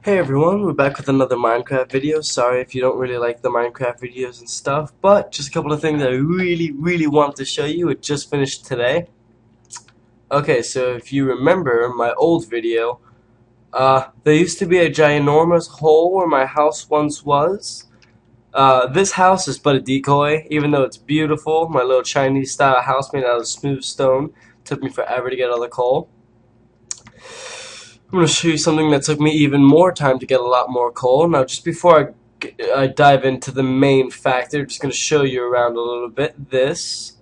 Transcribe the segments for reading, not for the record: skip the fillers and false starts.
Hey everyone, we're back with another Minecraft video. Sorry if you don't really like the Minecraft videos and stuff, but just a couple of things I really want to show you. It just finished today. Okay, so if you remember my old video, there used to be a ginormous hole where my house once was. This house is but a decoy, even though it's beautiful. My little Chinese style house made out of smooth stone. Took me forever to get all the coal. I'm going to show you something that took me even more time to get a lot more coal. Now, just before I dive into the main factor, I'm just going to show you around a little bit. This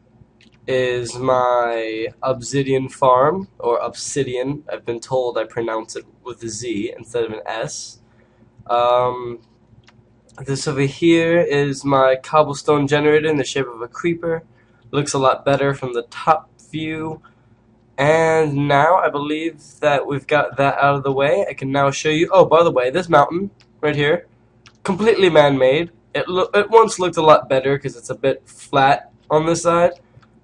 is my obsidian farm, or obsidian. I've been told I pronounce it with a Z instead of an S. This over here is my cobblestone generator in the shape of a creeper. Looks a lot better from the top view. And now I believe that we've got that out of the way. I can now show you. Oh, by the way, this mountain right here, completely man-made. It once looked a lot better because it's a bit flat on this side,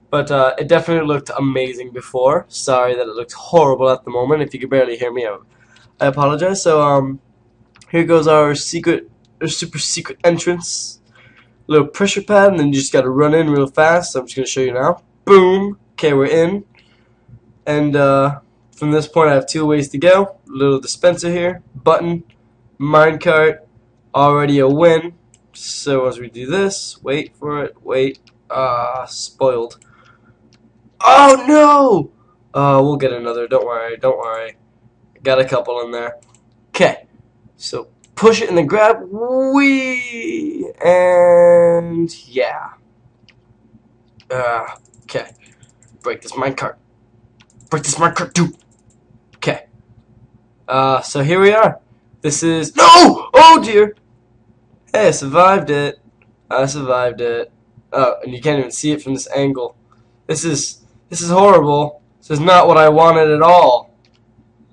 but it definitely looked amazing before. Sorry that it looks horrible at the moment. If you could barely hear me, I apologize. So here goes our super secret entrance. Little pressure pad, and then you just got to run in real fast. So I'm just gonna show you now. Boom. Okay, we're in. And from this point I have two ways to go. Little dispenser here, button, minecart, already a win. So as we do this, wait for it, wait, spoiled. Oh no! We'll get another, don't worry. Got a couple in there. Okay, so push it and then grab, whee, and yeah. Okay, break this minecart. Break this minecart too. Okay. So here we are. This is no! Oh dear! Hey, I survived it. I survived it. Oh, and you can't even see it from this angle. This is horrible. This is not what I wanted at all.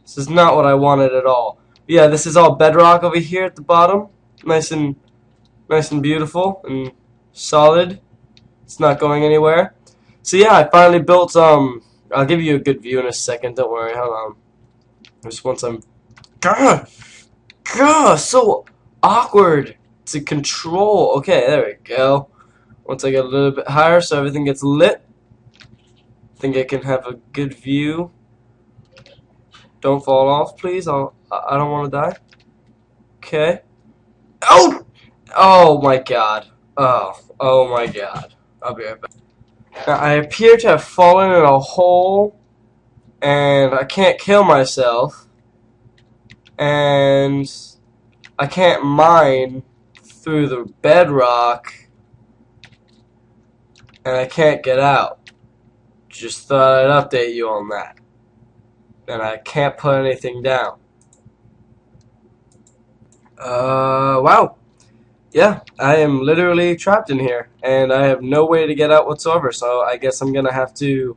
This is not what I wanted at all. Yeah, this is all bedrock over here at the bottom. Nice and beautiful and solid. It's not going anywhere. So yeah, I finally built I'll give you a good view in a second, don't worry, hold on. Just once I'm so awkward to control. Okay, there we go. Once I get a little bit higher so everything gets lit, I think I can have a good view. Don't fall off, please. I don't want to die. Okay. Oh! Oh my god. Oh my god. I'll be right back. Now, I appear to have fallen in a hole, and I can't kill myself, and I can't mine through the bedrock, and I can't get out. Just thought I'd update you on that. And I can't put anything down. Wow. Yeah, I am literally trapped in here, and I have no way to get out whatsoever, so I guess I'm gonna have to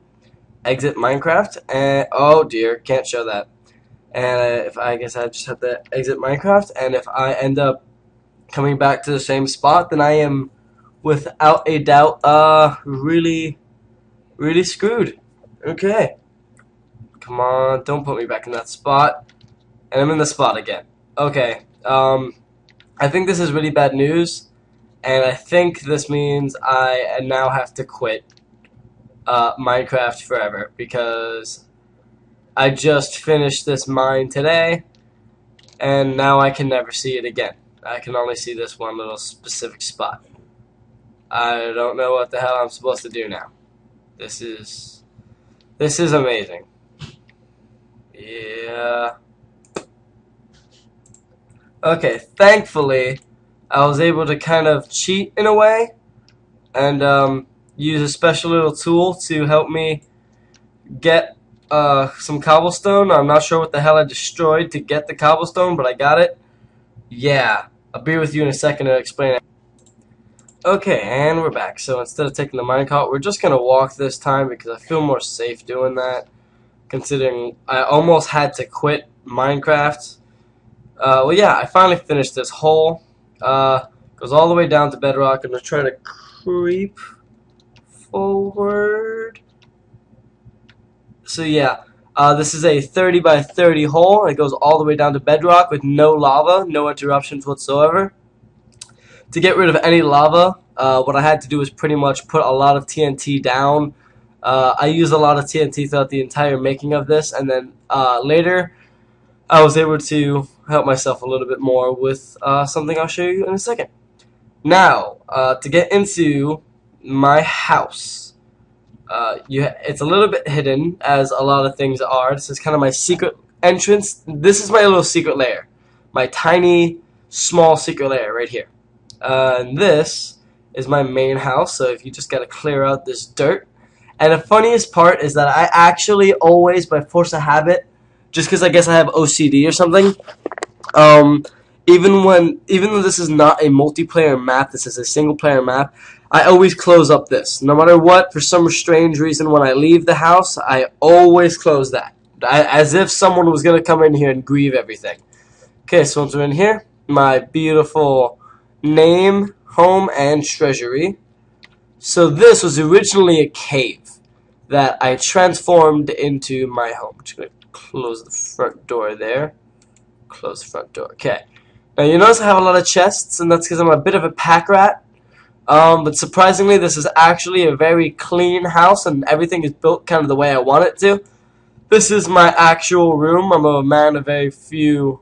exit Minecraft, and oh dear, can't show that. And I guess I just have to exit Minecraft, and if I end up coming back to the same spot, then I am, without a doubt, really screwed. Okay. Come on, don't put me back in that spot. And I'm in the spot again. Okay, I think this is really bad news, and I think this means I now have to quit Minecraft forever, because I just finished this mine today, and now I can never see it again. I can only see this one little specific spot. I don't know what the hell I'm supposed to do now. This is amazing. Yeah. Okay, thankfully, I was able to kind of cheat in a way, and use a special little tool to help me get some cobblestone. I'm not sure what the hell I destroyed to get the cobblestone, but I got it. Yeah, I'll be with you in a second to explain it. Okay, and we're back. So instead of taking the minecart, we're just going to walk this time because I feel more safe doing that, considering I almost had to quit Minecraft. Well, yeah, I finally finished this hole. Goes all the way down to bedrock. I'm going to try to creep forward. So, yeah, This is a 30 by 30 hole. It goes all the way down to bedrock with no lava, no interruptions whatsoever. To get rid of any lava, what I had to do was pretty much put a lot of TNT down. I used a lot of TNT throughout the entire making of this, and then later I was able to help myself a little bit more with something I'll show you in a second. Now, to get into my house, it's a little bit hidden, as a lot of things are. This is kind of my secret entrance. This is my little secret lair, my tiny, small secret lair right here. And this is my main house, so if you just gotta clear out this dirt. And the funniest part is that I actually always, by force of habit, just because I guess I have OCD or something, even though this is not a multiplayer map, this is a single player map, I always close up this. No matter what, for some strange reason, when I leave the house, I always close that. As if someone was going to come in here and grieve everything. Okay, so once we're in here, my beautiful name, home, and treasury. So this was originally a cave that I transformed into my home. Just going to close the front door there. Close the front door. Okay. Now you notice I have a lot of chests, and that's because I'm a bit of a pack rat. But surprisingly, this is actually a very clean house, and everything is built kind of the way I want it to. This is my actual room. I'm a man of very few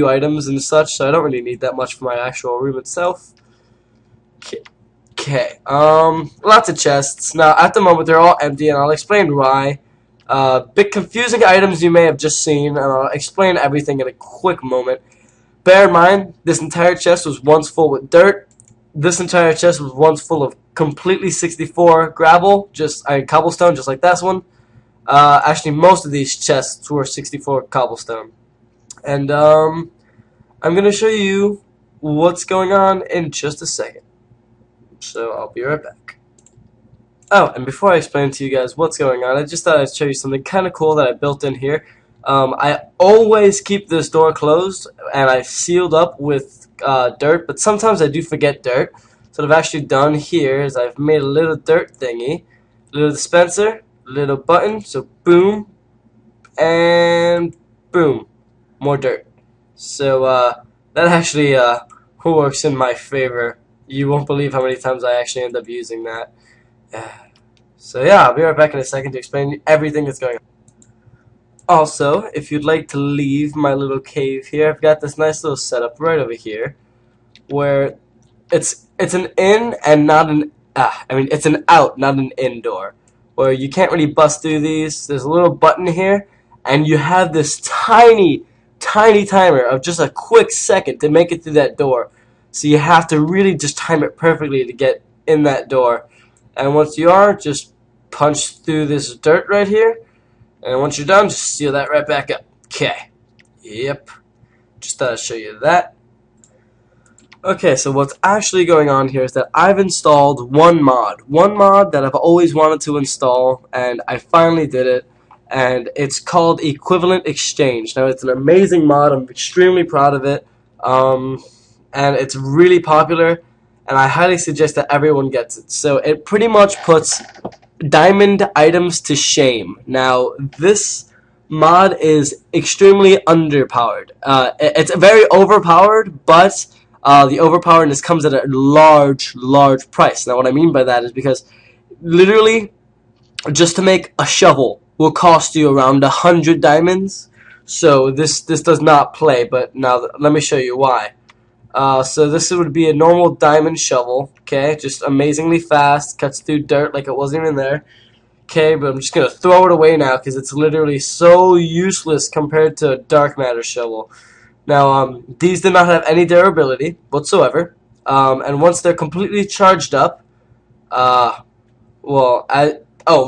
items and such, so I don't really need that much for my actual room itself. Okay. Lots of chests. Now, at the moment, they're all empty, and I'll explain why. Bit confusing items you may have just seen, and I'll explain everything in a quick moment. Bear in mind, this entire chest was once full with dirt. This entire chest was once full of completely 64 gravel, cobblestone, just like this one. Actually, most of these chests were 64 cobblestone. And I'm going to show you what's going on in just a second. So I'll be right back. Oh, and before I explain to you guys what's going on, I just thought I'd show you something kind of cool that I built in here. I always keep this door closed, and I sealed up with dirt, but sometimes I do forget dirt. So what I've actually done here is I've made a little dirt thingy, little dispenser, little button, so boom, and boom, more dirt. So that actually works in my favor. You won't believe how many times I actually end up using that. So yeah, I'll be right back in a second to explain everything that's going on. Also, if you'd like to leave my little cave here, I've got this nice little setup right over here, where it's an in and not an it's an out, not an in door, where you can't really bust through these. There's a little button here, and you have this tiny timer of just a quick second to make it through that door. So you have to really just time it perfectly to get in that door. And once you are, just punch through this dirt right here. And once you're done, just seal that right back up. Okay. Yep. Just thought I'd show you that. Okay, so what's actually going on here is that I've installed one mod that I've always wanted to install, and I finally did it. And it's called Equivilent Exchange. Now, it's an amazing mod. I'm extremely proud of it. And it's really popular, and I highly suggest that everyone gets it. So it pretty much puts diamond items to shame. Now, this mod is extremely underpowered. It's very overpowered, but the overpoweredness comes at a large price. Now, what I mean by that is because literally just to make a shovel will cost you around 100 diamonds. So this does not play, but now let me show you why. So this would be a normal diamond shovel, okay, just amazingly fast, cuts through dirt like it wasn't even there, okay, but I'm just going to throw it away now because it's literally so useless compared to a dark matter shovel. Now, these do not have any durability whatsoever, and once they're completely charged up,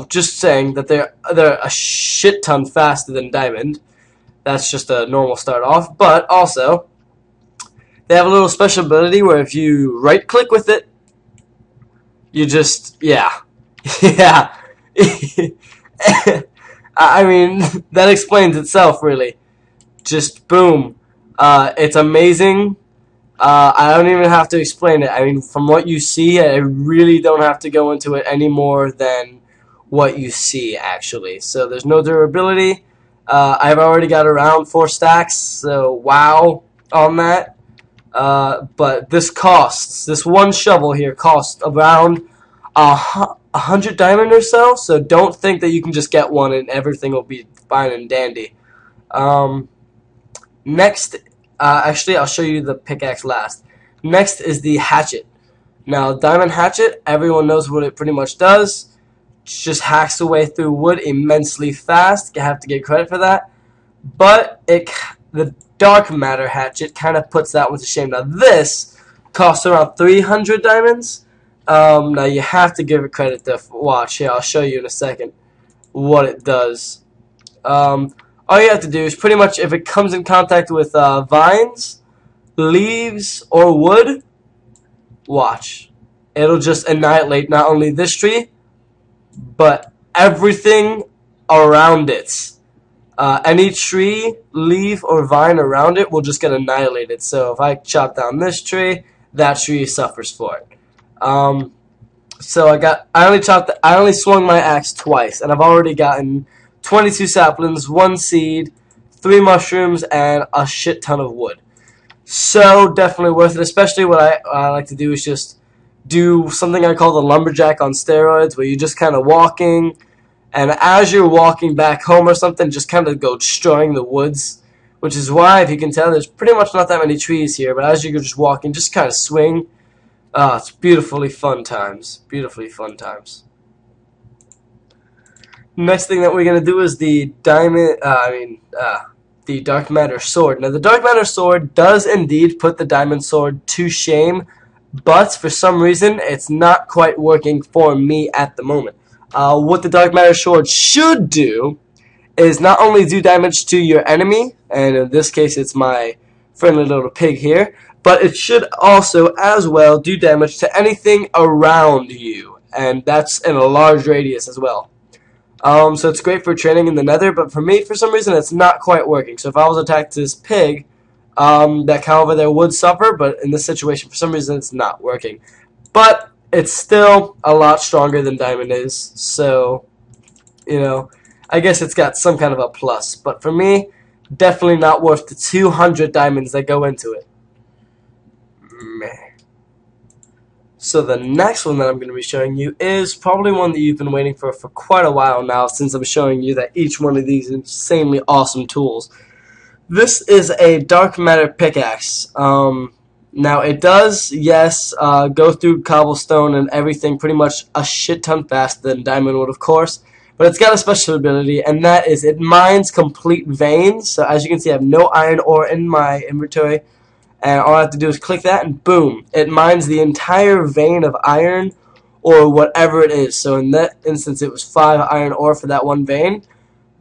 just saying that they're a shit ton faster than diamond. That's just a normal start off, but also they have a little special ability where if you right click with it, you just, yeah. I mean, that explains itself, really. Just boom. It's amazing. I don't even have to explain it. I mean, from what you see, I really don't have to go into it any more than what you see actually. So there's no durability. I've already got around 4 stacks, so wow on that. But this one shovel here costs around 100 diamond or so. So don't think that you can just get one and everything will be fine and dandy. Next, actually, I'll show you the pickaxe last. Next is the hatchet. Now, diamond hatchet, everyone knows what it pretty much does. It just hacks away through wood immensely fast. You have to get credit for that. But the dark matter hatchet kind of puts that one to shame. Now, this costs around 300 diamonds. Now, you have to give it credit to watch. Here, I'll show you in a second what it does. All you have to do is pretty much, if it comes in contact with vines, leaves, or wood, watch. It'll just annihilate not only this tree, but everything around it. Any tree, leaf, or vine around it will just get annihilated. So if I chop down this tree, that tree suffers for it. So I only swung my axe twice, and I've already gotten 22 saplings, 1 seed, 3 mushrooms, and a shit ton of wood. So definitely worth it. Especially what I like to do is just do something I call the lumberjack on steroids, where you're just kind of walking, and as you're walking back home or something, just kind of go destroying the woods. Which is why, if you can tell, there's pretty much not that many trees here. But as you're just walking, just kind of swing. It's beautifully fun times. Beautifully fun times. Next thing that we're gonna do is the the dark matter sword. Now, the dark matter sword does indeed put the diamond sword to shame, but for some reason, it's not quite working for me at the moment. What the dark matter sword should do is not only do damage to your enemy, and in this case, it's my friendly little pig here, but it should also, as well, do damage to anything around you, and that's in a large radius as well. So it's great for training in the nether, but for me, for some reason, it's not quite working. So if I was attacked this pig, that cow over there would suffer, but in this situation, for some reason, it's not working. But it's still a lot stronger than diamond is, so, you know, I guess it's got some kind of a plus. But for me, definitely not worth the 200 diamonds that go into it. Meh. So the next one that I'm going to be showing you is probably one that you've been waiting for quite a while now, since I'm showing you that each one of these insanely awesome tools. This is a dark matter pickaxe. Now it does, yes, go through cobblestone and everything pretty much a shit ton faster than diamond would, of course. But it's got a special ability, and that is it mines complete veins. So as you can see, I have no iron ore in my inventory. And all I have to do is click that, and boom, it mines the entire vein of iron or whatever it is. So in that instance, it was 5 iron ore for that one vein.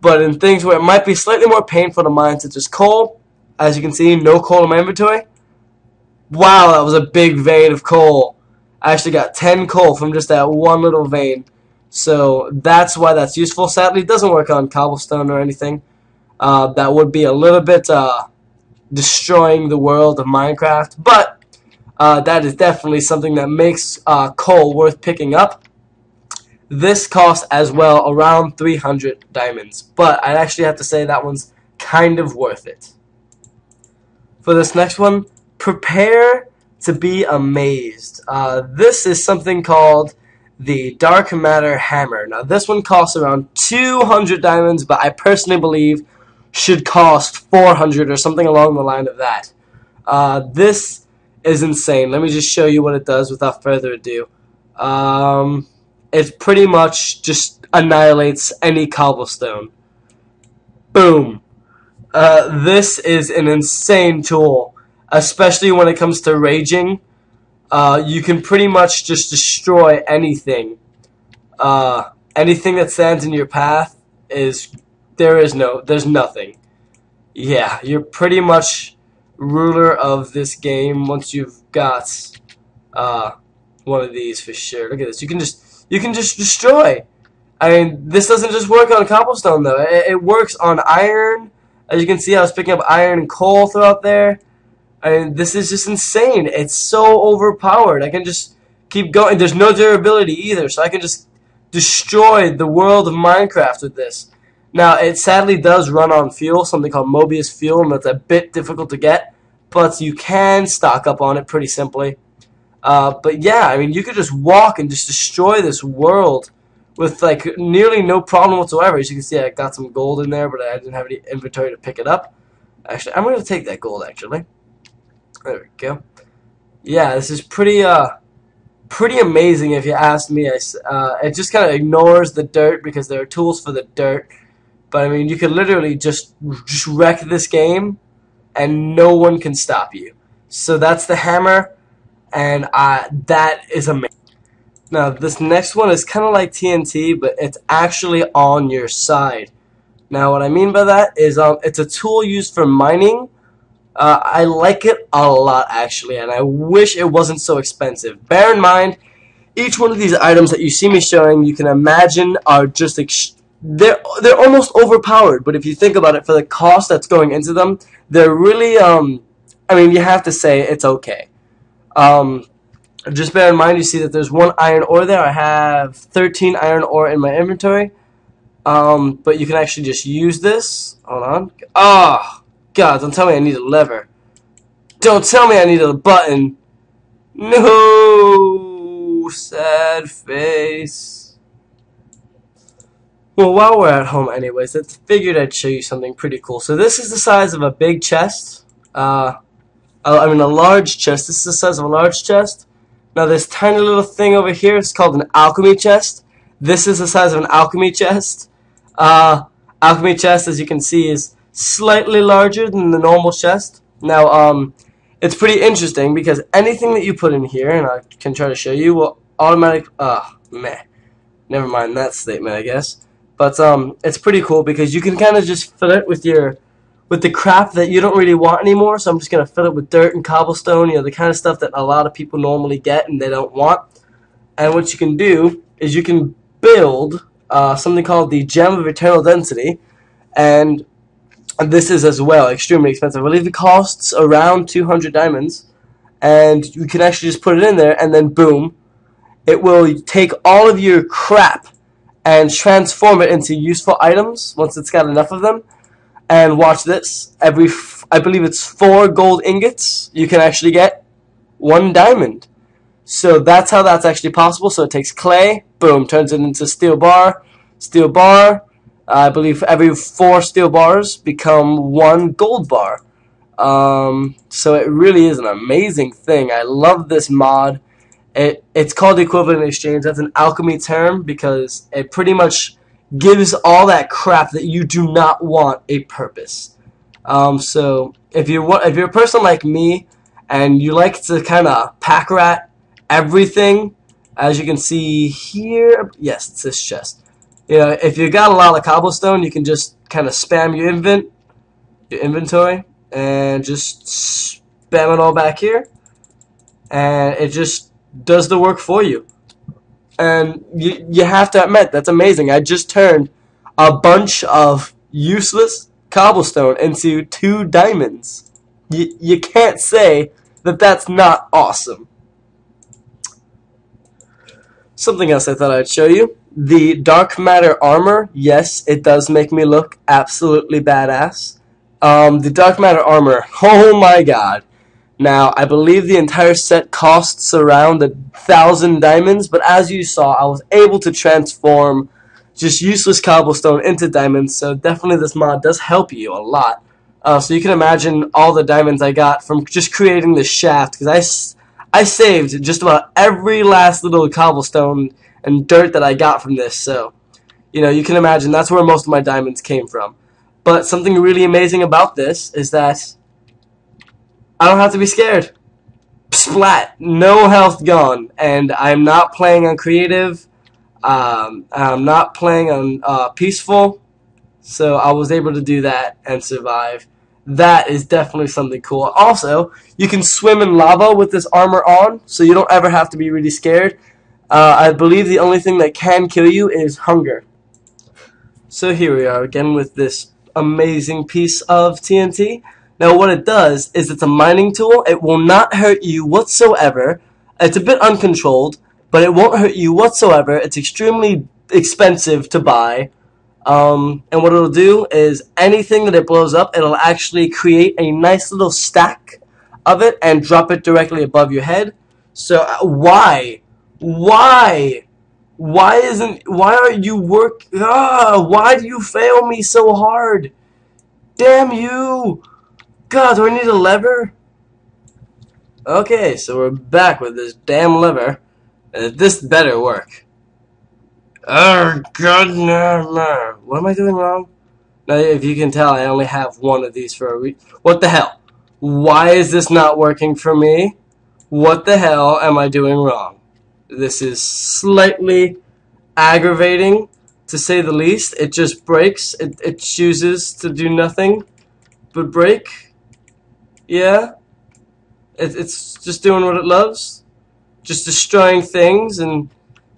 But in things where it might be slightly more painful to mine, such as coal, as you can see, no coal in my inventory. Wow, that was a big vein of coal. I actually got 10 coal from just that one little vein. So that's why that's useful. Sadly, it doesn't work on cobblestone or anything. That would be a little bit destroying the world of Minecraft, but that is definitely something that makes coal worth picking up. This costs as well around 300 diamonds, but I'd actually have to say that one's kind of worth it. For this next one, prepare to be amazed. This is something called the Dark Matter Hammer. Now this one costs around 200 diamonds, but I personally believe should cost 400 or something along the line of that. This is insane. Let me just show you what it does without further ado. It pretty much just annihilates any cobblestone. Boom. This is an insane tool, especially when it comes to raging. You can pretty much just destroy anything. Anything that stands in your path there's nothing. Yeah, you're pretty much ruler of this game once you've got one of these for sure. Look at this. You can just destroy. I mean, this doesn't just work on cobblestone though. It works on iron. As you can see, I was picking up iron and coal throughout there. I mean, this is just insane. It's so overpowered. I can just keep going. There's no durability either, so I can just destroyed the world of Minecraft with this. Now, it sadly does run on fuel, something called Mobius fuel, and that's a bit difficult to get, but you can stock up on it pretty simply. But yeah, I mean, you could just walk and just destroy this world with like nearly no problem whatsoever. As you can see, I got some gold in there, but I didn't have any inventory to pick it up. Actually, I'm going to take that gold, actually. There we go. Yeah, this is pretty amazing if you ask me. It just kind of ignores the dirt because there are tools for the dirt. But I mean, you can literally just wreck this game and no one can stop you. So that's the hammer, and that is amazing. Now, this next one is kind of like TNT, but it's actually on your side. Now, what I mean by that is it's a tool used for mining. I like it a lot, actually, and I wish it wasn't so expensive. Bear in mind, each one of these items that you see me showing, you can imagine are just they're almost overpowered. But if you think about it, for the cost that's going into them, they're really I mean, you have to say it's okay. Just bear in mind, you see that there's 1 iron ore there. I have 13 iron ore in my inventory. But you can actually just use this. Hold on. Oh, God, don't tell me I need a lever. Don't tell me I need a button. No, sad face. Well, while we're at home anyways, I figured I'd show you something pretty cool. So this is the size of a big chest. I mean a large chest. This is the size of a large chest. Now this tiny little thing over here is called an alchemy chest. This is the size of an alchemy chest. Alchemy chest, as you can see, is slightly larger than the normal chest. Now, it's pretty interesting because anything that you put in here, and I can try to show you, will automatically, meh, never mind that statement, I guess. But, it's pretty cool because you can kind of just fill it with the crap that you don't really want anymore. So I'm just going to fill it with dirt and cobblestone, you know, the kind of stuff that a lot of people normally get and they don't want. And what you can do is you can build something called the Gem of Eternal Density, and this is as well extremely expensive. I believe it costs around 200 diamonds, and you can actually just put it in there, and then boom, it will take all of your crap and transform it into useful items once it's got enough of them. And watch this, I believe it's 4 gold ingots, you can actually get 1 diamond. So that's how that's actually possible. So it takes clay, boom, turns it into steel bar. I believe every 4 steel bars become 1 gold bar. So it really is an amazing thing. I love this mod. It's called Equivalent Exchange. That's an alchemy term because it pretty much gives all that crap that you do not want a purpose. So if you're a person like me and you like to kind of pack rat everything, as you can see here, yes, it's this chest. You know, if you got a lot of cobblestone, you can just kind of spam your inventory and just spam it all back here, and it just does the work for you. And you have to admit, that's amazing. I just turned a bunch of useless cobblestone into 2 diamonds. You can't say that that's not awesome. Something else I thought I'd show you. The dark matter armor, yes, it does make me look absolutely badass. The dark matter armor, oh my god. Now, I believe the entire set costs around 1,000 diamonds, but as you saw, I was able to transform just useless cobblestone into diamonds, so definitely this mod does help you a lot. So you can imagine all the diamonds I got from just creating this shaft, because I saved just about every last little cobblestone and dirt that I got from this, so, you know, you can imagine that's where most of my diamonds came from. But something really amazing about this is that I don't have to be scared. Splat. No health gone. And I'm not playing on creative. I'm not playing on peaceful. So I was able to do that and survive. That is definitely something cool. Also, you can swim in lava with this armor on, so you don't ever have to be really scared. I believe the only thing that can kill you is hunger. So here we are again with this amazing piece of TNT. Now what it does is it's a mining tool. It will not hurt you whatsoever. It's a bit uncontrolled, but it won't hurt you whatsoever. It's extremely expensive to buy. And what it'll do is anything that it blows up, it'll actually create a nice little stack of it and drop it directly above your head. So why are you why do you fail me so hard? Damn you! God, do I need a lever? Okay, so we're back with this damn lever. This better work. Oh God, no. What am I doing wrong? Now, if you can tell, I only have one of these for a week. What the hell? Why is this not working for me? What the hell am I doing wrong? This is slightly aggravating, to say the least. It just breaks. It chooses to do nothing but break. Yeah? It's just doing what it loves. Just destroying things and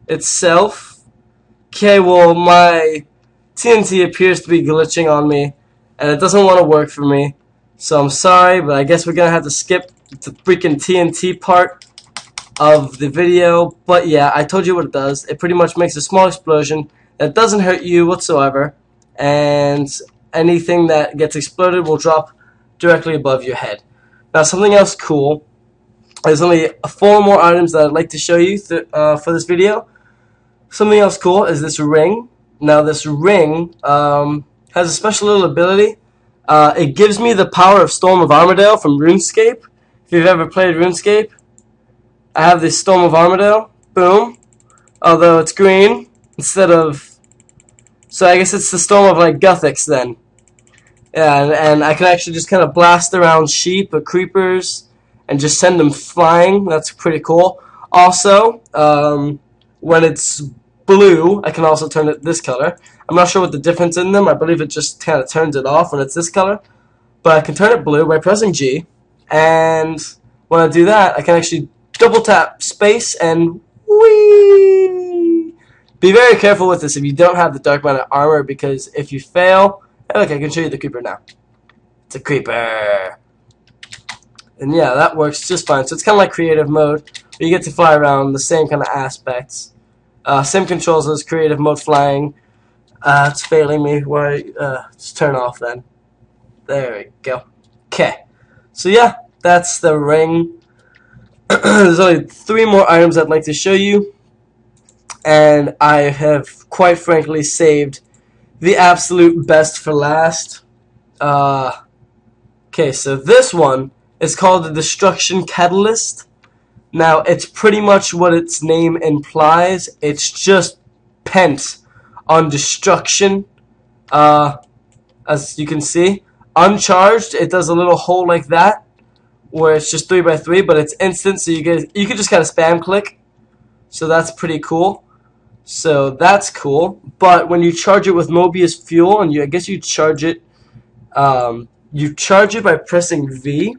itself. Okay, well, my TNT appears to be glitching on me, and it doesn't want to work for me. So I'm sorry, but I guess we're gonna have to skip the freaking TNT part of the video. But yeah, I told you what it does. It pretty much makes a small explosion that doesn't hurt you whatsoever, and anything that gets exploded will drop directly above your head. Now, something else cool. There's only 4 more items that I'd like to show you for this video. Something else cool is this ring. Now, this ring has a special little ability. It gives me the power of Storm of Armadyl from RuneScape. If you've ever played RuneScape, I have this Storm of Armadyl. Boom. Although it's green instead of... So I guess it's the Storm of, like, Guthix then. Yeah, and I can actually just kind of blast around sheep or creepers and just send them flying. That's pretty cool. Also, when it's blue, I can also turn it this color. I'm not sure what the difference in them. I believe it just kind of turns it off when it's this color. But I can turn it blue by pressing G. And when I do that, I can actually double tap space and whee! Be very careful with this if you don't have the Dark Magnet armor, because if you fail... Hey, look, I can show you the creeper now. It's a creeper. And yeah, that works just fine. So it's kind of like creative mode, where you get to fly around the same kind of aspects. Same controls as creative mode flying. It's failing me. Why? Just turn off then. There we go. Okay. So yeah, that's the ring. There's only 3 more items I'd like to show you. And I have, quite frankly, saved the absolute best for last. Okay, so this one is called the Destruction Catalyst. Now, it's pretty much what its name implies. It's just pent on destruction. As you can see, uncharged, it does a little hole like that, where it's just 3x3, but it's instant, so you can just kind of spam click. So that's pretty cool. So that's cool. But when you charge it with Mobius fuel, and I guess you charge it by pressing V,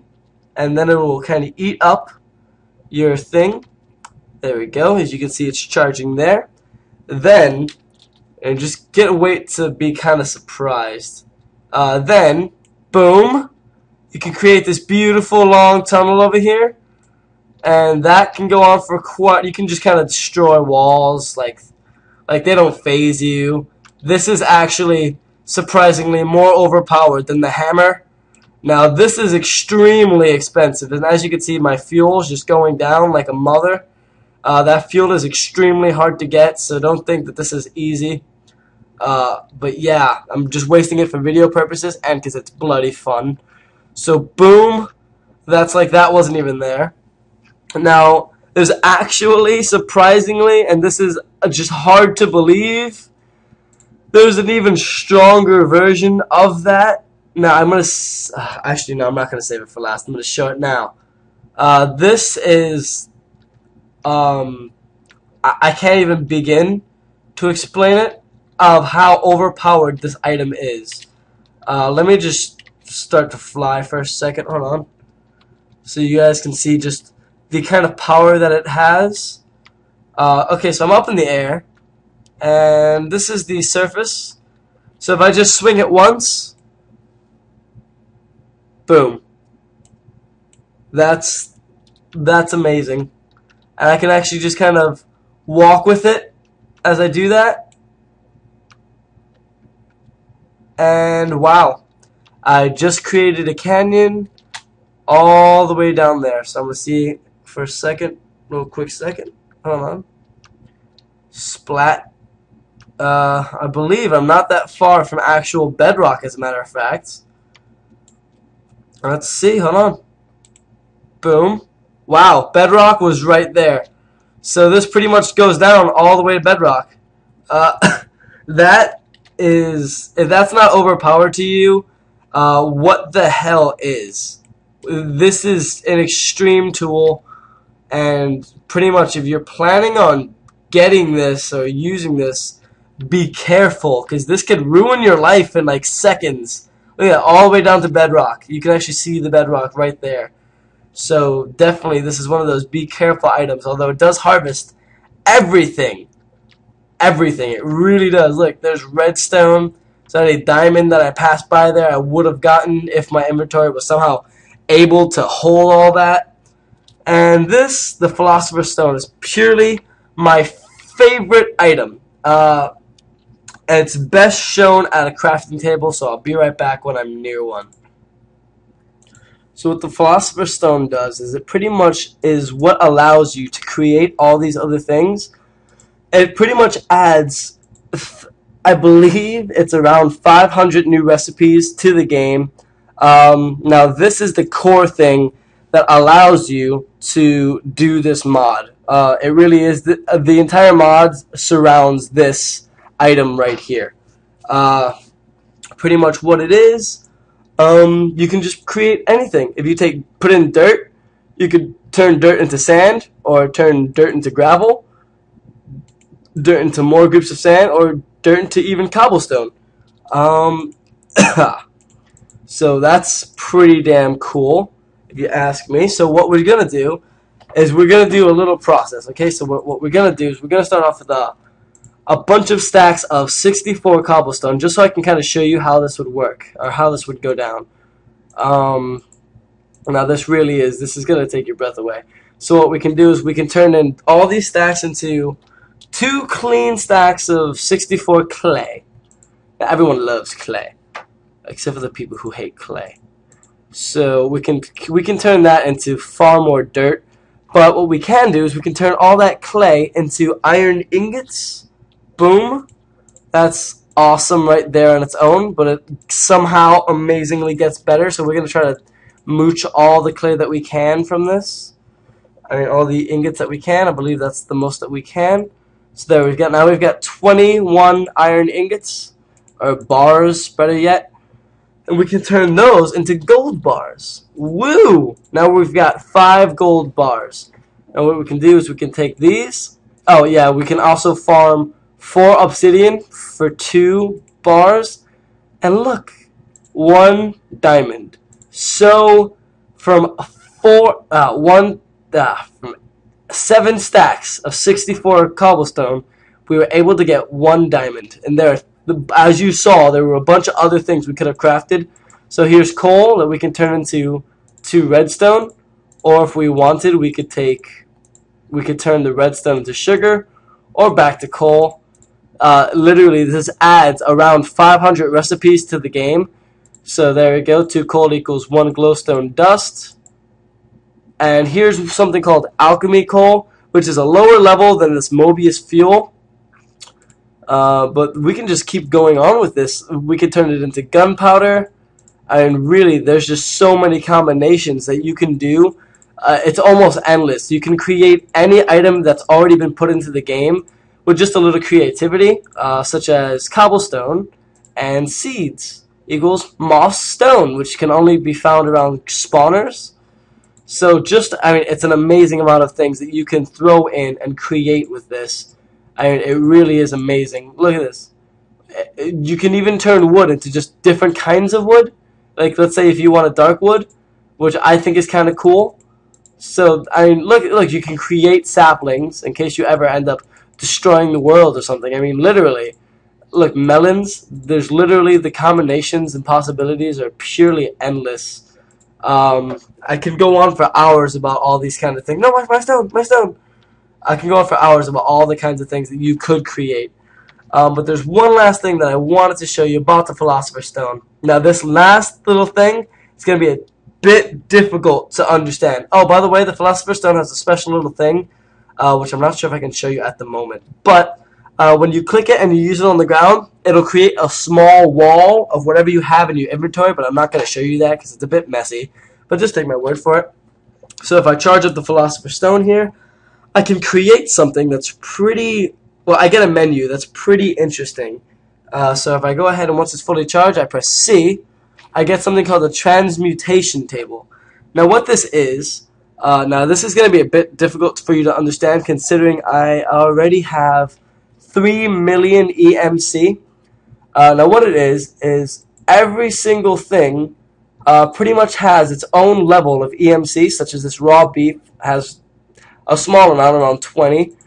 and then it will kind of eat up your thing. There we go. As you can see, it's charging there. Then, and just wait to be kind of surprised. Then, boom, you can create this beautiful long tunnel over here, and that can go on for quite. You can just kind of destroy walls, like they don't phase you. This is actually surprisingly more overpowered than the hammer. Now, this is extremely expensive, and as you can see, my fuel's just going down like a mother. That fuel is extremely hard to get, so don't think that this is easy. But yeah, I'm just wasting it for video purposes and because it's bloody fun. So boom, that's like that wasn't even there. Now, there's actually, surprisingly, and this is just hard to believe, there's an even stronger version of that. Now, I'm going to... actually, no, I'm not going to save it for last. I'm going to show it now. This is... I can't even begin to explain it, of how overpowered this item is. Let me just start to fly for a second. Hold on. So you guys can see just the kind of power that it has. Okay, so I'm up in the air. And this is the surface. So if I just swing it once... Boom. That's amazing. And I can actually just kind of walk with it as I do that. And wow, I just created a canyon all the way down there. So I'm going to see for a second, real quick second. Hold on. Splat. I believe I'm not that far from actual bedrock, as a matter of fact. Let's see, hold on. Boom. Wow, bedrock was right there. So this pretty much goes down all the way to bedrock. That is, if that's not overpowered to you, what the hell is? This is an extreme tool, and pretty much if you're planning on getting this or using this, be careful, because this could ruin your life in like seconds. Look at that, all the way down to bedrock. You can actually see the bedrock right there. So definitely this is one of those be careful items, although it does harvest everything. Everything. It really does. Look, there's redstone. So a diamond that I passed by there I would have gotten if my inventory was somehow able to hold all that. And this, the Philosopher's Stone, is purely my favorite item. And it's best shown at a crafting table, so I'll be right back when I'm near one. So what the Philosopher's Stone does is it pretty much is what allows you to create all these other things. It pretty much adds, I believe it's around 500 new recipes to the game. Now this is the core thing that allows you to do this mod. It really is, the entire mod surrounds this item right here. Pretty much what it is, you can just create anything. If you put in dirt, you could turn dirt into sand, or turn dirt into gravel, dirt into more groups of sand, or dirt into even cobblestone. So that's pretty damn cool, if you ask me. So what we're gonna do is we're gonna do a little process. Okay, so what we're gonna do is we're gonna start off with a bunch of stacks of 64 cobblestone, just so I can kind of show you how this would work, or how this would go down. Now this is going to take your breath away. So what we can do is we can turn in all these stacks into 2 clean stacks of 64 clay. Now, everyone loves clay, except for the people who hate clay. So we can turn that into far more dirt. But what we can do is we can turn all that clay into iron ingots. Boom. That's awesome right there on its own, but it somehow amazingly gets better. So we're going to try to mooch all the clay that we can from this. I mean, all the ingots that we can. I believe that's the most that we can. So there we've got 21 iron ingots, or bars, better yet. And we can turn those into gold bars. Woo! Now we've got 5 gold bars. And what we can do is we can take these. Oh yeah, we can also farm 4 obsidian for 2 bars. And look, 1 diamond. So from 7 stacks of 64 cobblestone, we were able to get 1 diamond. And there, as you saw, there were a bunch of other things we could have crafted. So here's coal that we can turn into 2 redstone, or if we wanted, we could turn the redstone into sugar, or back to coal. Literally, this adds around 500 recipes to the game. So there we go. 2 coal equals 1 glowstone dust. And here's something called alchemy coal, which is a lower level than this Mobius fuel. But we can just keep going on with this. We can turn it into gunpowder. And really, there's just so many combinations that you can do. It's almost endless. You can create any item that's already been put into the game with just a little creativity, such as cobblestone and seeds equals moss stone, which can only be found around spawners. So it's an amazing amount of things that you can throw in and create with this. It really is amazing. Look at this. You can even turn wood into just different kinds of wood. Like, let's say if you want a dark wood, which I think is kind of cool. So, look, you can create saplings in case you ever end up destroying the world or something. Literally. Look, melons, there's literally the combinations and possibilities are purely endless. I can go on for hours about all these kind of things. No, my stone! I can go on for hours about all the kinds of things that you could create. But there's one last thing that I wanted to show you about the Philosopher's Stone. Now, this last little thing is going to be a bit difficult to understand. Oh, by the way, the Philosopher's Stone has a special little thing, which I'm not sure if I can show you at the moment. But when you click it and you use it on the ground, it'll create a small wall of whatever you have in your inventory, but I'm not going to show you that because it's a bit messy. But just take my word for it. So if I charge up the Philosopher's Stone here, I can create something that's pretty... Well, I get a menu that's pretty interesting. So if I go ahead and once it's fully charged, I press C, I get something called a transmutation table. Now what this is, now this is going to be a bit difficult for you to understand considering I already have 3 million EMC. Now what it is every single thing pretty much has its own level of EMC, such as this raw beef has a small amount, around 20.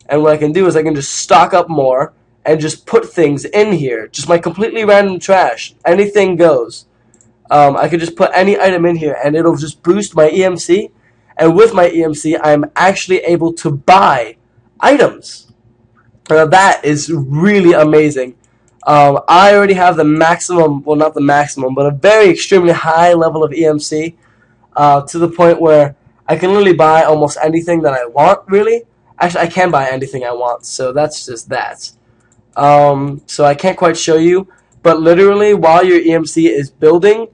And what I can do is I can just stock up more and just put things in here. Just my completely random trash. Anything goes. I could just put any item in here and it'll just boost my EMC. And with my EMC, I'm actually able to buy items. That is really amazing. I already have the maximum, well not the maximum, but a very extremely high level of EMC. To the point where I can literally buy almost anything that I want, really. Actually, I can buy anything I want, so that's just that. So I can't quite show you, but literally while your EMC is building,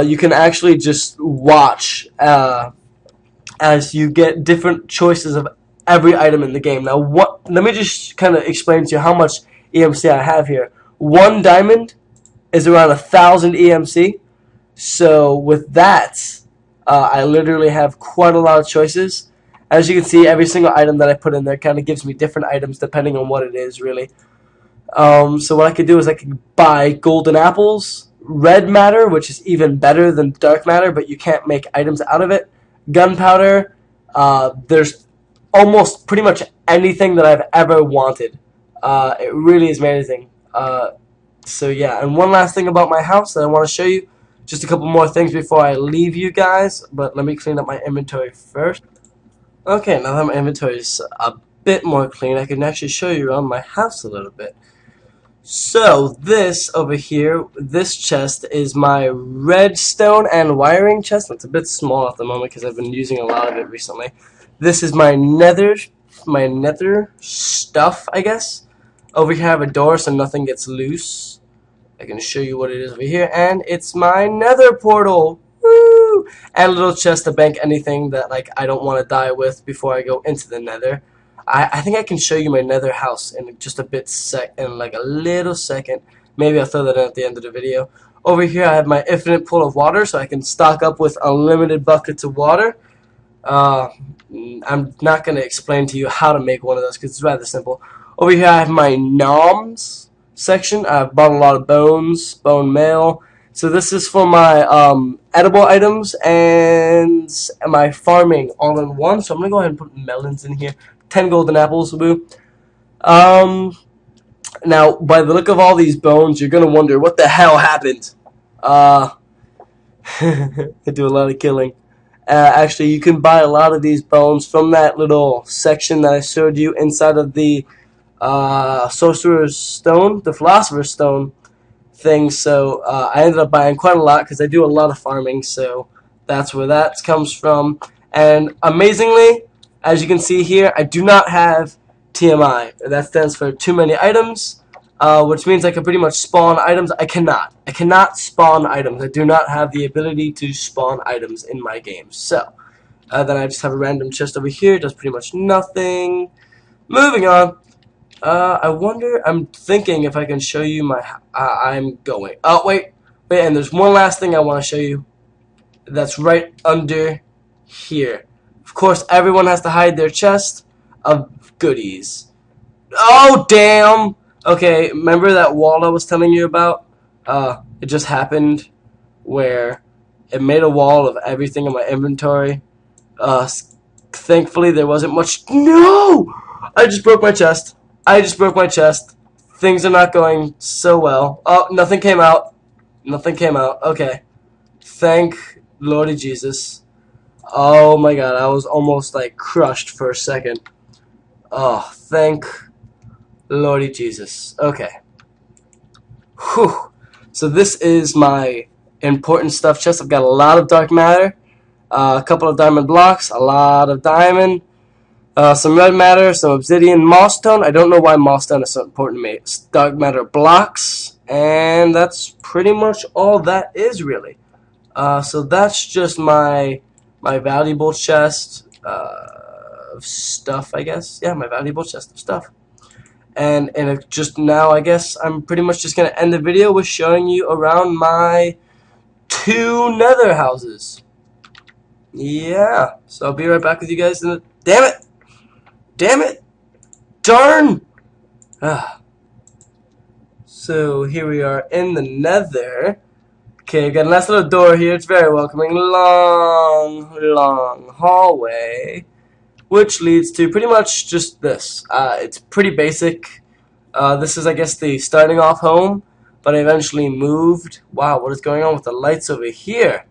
you can actually just watch as you get different choices of every item in the game. Now, let me just kind of explain to you how much EMC I have here. 1 diamond is around 1,000 EMC, so with that, I literally have quite a lot of choices. As you can see, every single item that I put in there kind of gives me different items depending on what it is, really. So what I could do is I could buy golden apples, red matter, which is even better than dark matter, but you can't make items out of it, gunpowder, there's almost pretty much anything that I've ever wanted. It really is amazing. So yeah, and one last thing about my house that I want to show you. Just a couple more things before I leave you guys, but let me clean up my inventory first. Okay, now that my inventory is a bit more clean, I can actually show you around my house a little bit. So, this over here, this chest is my redstone and wiring chest. It's a bit small at the moment because I've been using a lot of it recently. This is my nether stuff, I guess. Over here I have a door so nothing gets loose. I can show you what it is over here, and it's my nether portal. Woo! And a little chest to bank anything that I don't want to die with before I go into the nether. I think I can show you my nether house in just a bit in like a little second. Maybe I'll throw that in at the end of the video. Over here I have my infinite pool of water, so I can stock up with unlimited buckets of water. I'm not going to explain to you how to make one of those because it's rather simple. Over here I have my noms section. I've bought a lot of bones, bone meal. So this is for my edible items and my farming all in one. So I'm going to go ahead and put melons in here. 10 golden apples, boo. Now, by the look of all these bones, you're going to wonder what the hell happened. I do a lot of killing. Actually, you can buy a lot of these bones from that little section that I showed you inside of the Sorcerer's Stone, the Philosopher's Stone thing. So I ended up buying quite a lot because I do a lot of farming, so that's where that comes from. And amazingly, as you can see here, I do not have TMI. That stands for too many items, which means I can pretty much spawn items. I cannot spawn items. I do not have the ability to spawn items in my game. So then I just have a random chest over here. It does pretty much nothing. Moving on. I'm thinking if I can show you my, I'm going. Oh, wait, and there's one last thing I want to show you. That's right under here. Of course, everyone has to hide their chest of goodies. Oh, damn! Okay, remember that wall I was telling you about? It just happened where it made a wall of everything in my inventory. Thankfully, there wasn't much. No! I just broke my chest. Things are not going so well. Oh, nothing came out. Okay. Thank Lordy Jesus. Oh my god, I was almost like crushed for a second. Oh, thank Lordy Jesus. Okay. Whew. So this is my important stuff chest. I've got a lot of dark matter, a couple of diamond blocks, a lot of diamond, some red matter, some obsidian, moss stone. I don't know why moss stone is so important to me. It's dark matter blocks, and that's pretty much all that is really. So that's just my valuable chest of stuff, I guess. Yeah, my valuable chest of stuff. And just now, I guess I'm pretty much just gonna end the video with showing you around my 2 nether houses. Yeah, so I'll be right back with you guys in the. Damn it! Damn it! Darn! Ah. So here we are in the nether. Okay, got a nice little door here. It's very welcoming. Long hallway, which leads to pretty much just this. It's pretty basic. This is, I guess, the starting off home, but I eventually moved. Wow, what is going on with the lights over here?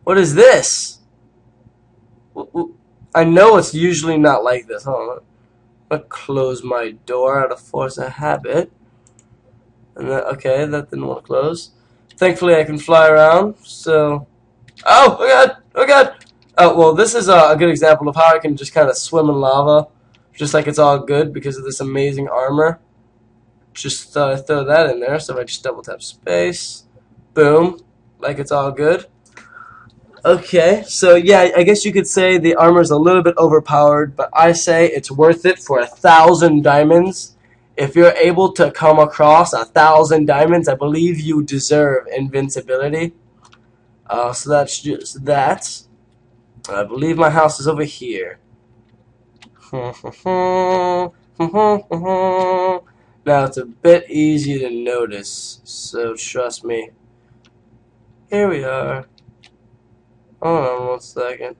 What is this? I know it's usually not like this. Hold on. I'm gonna close my door out of force of habit. And then, okay, that didn't want to close. Thankfully, I can fly around, so. Oh god! Oh god! Oh, well, this is a good example of how I can just kind of swim in lava, just like it's all good because of this amazing armor. Just thought I'd throw that in there, so if I just double tap space, boom, like it's all good. Okay, so yeah, I guess you could say the armor's a little bit overpowered, but I say it's worth it for 1,000 diamonds. If you're able to come across 1,000 diamonds, I believe you deserve invincibility. So that's just that. I believe my house is over here. Now it's a bit easy to notice, so trust me. Here we are. Hold on 1 second.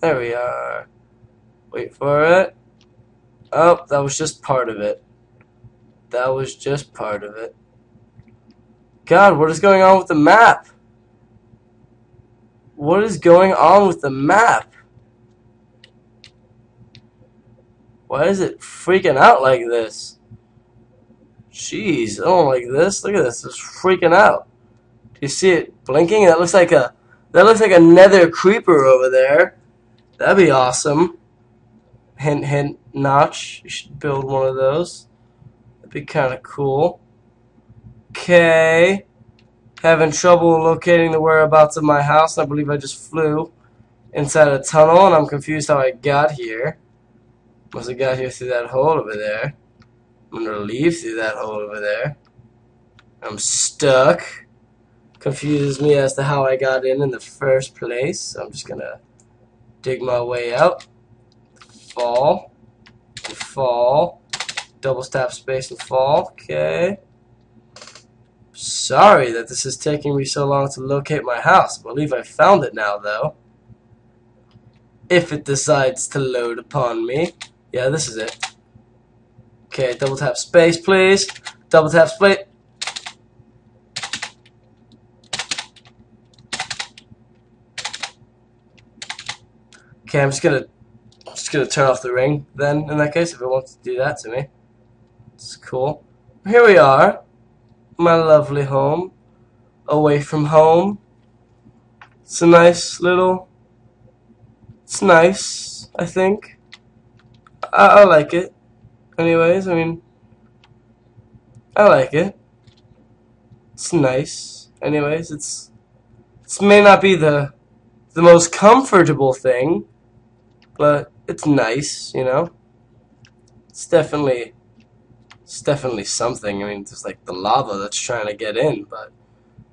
There we are. Wait for it. Oh, that was just part of it. That was just part of it. God, what is going on with the map? What is going on with the map? Why is it freaking out like this? Jeez, I don't like this. Look at this. It's freaking out. Do you see it blinking? That looks like a nether creeper over there. That'd be awesome. Hint, hint, notch. You should build one of those. That'd be kind of cool. Okay. Having trouble locating the whereabouts of my house. I believe I just flew inside a tunnel, and I'm confused how I got here. Must have got here through that hole over there. I'm gonna leave through that hole over there. I'm stuck. Confuses me as to how I got in the first place. So I'm just gonna dig my way out. Fall. And fall. Double tap space and fall. Okay. Sorry that this is taking me so long to locate my house. I believe I found it now, though. If it decides to load upon me. Yeah, this is it. Okay, double tap space, please. Double tap space. Okay, I'm just gonna turn off the ring then, in that case, if it wants to do that to me. It's cool. Here we are. My lovely home. Away from home. It's a nice little... It's nice, I think. I like it. Anyways, I mean... I like it. It's nice. Anyways, it's may not be the most comfortable thing, but it's nice, you know? It's definitely something. I mean, there's like the lava that's trying to get in, but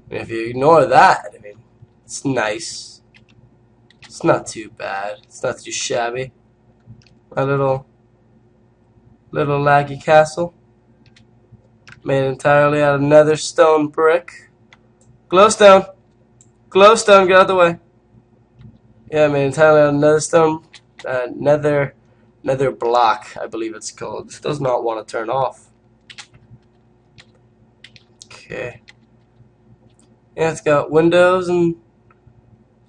I mean, if you ignore that, I mean, it's nice. It's not too bad. It's not too shabby. My little laggy castle, made entirely out of nether stone brick. Glowstone, glowstone, get out of the way. Yeah, made entirely out of nether stone, nether block, I believe it's called. It does not want to turn off. Okay. Yeah, it's got windows and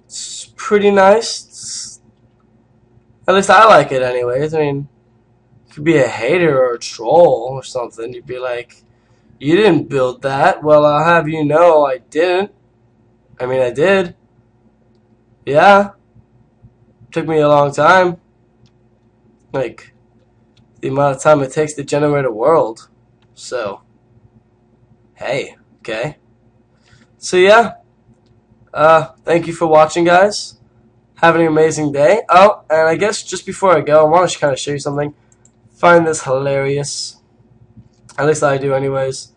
it's pretty nice. At least I like it anyways. I mean, You could be a hater or a troll or something. You'd be like, you didn't build that. Well, I'll have you know I didn't. I mean, I did. Yeah. Took me a long time. Like, the amount of time it takes to generate a world. So, hey, okay. So, yeah. Thank you for watching, guys. Have an amazing day. Oh, and I guess just before I go, I want to kind of show you something. Find this hilarious. At least I do anyways.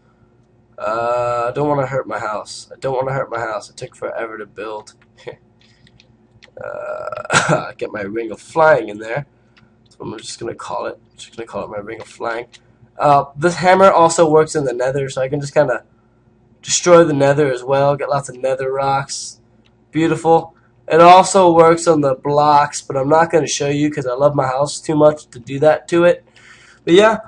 I don't want to hurt my house. I don't want to hurt my house. It took forever to build. Get my ring of flying in there. That's what I'm just going to call it. I'm just going to call it my ring of flying. This hammer also works in the nether, so I can just kind of destroy the nether as well. Get lots of nether rocks. Beautiful. It also works on the blocks, but I'm not going to show you because I love my house too much to do that to it. But yeah,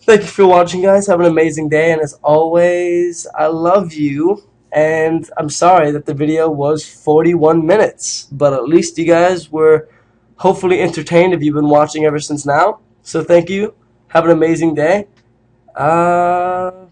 thank you for watching, guys. Have an amazing day, and as always, I love you. And I'm sorry that the video was 41 minutes, but at least you guys were hopefully entertained if you've been watching ever since now. So thank you. Have an amazing day. Bye.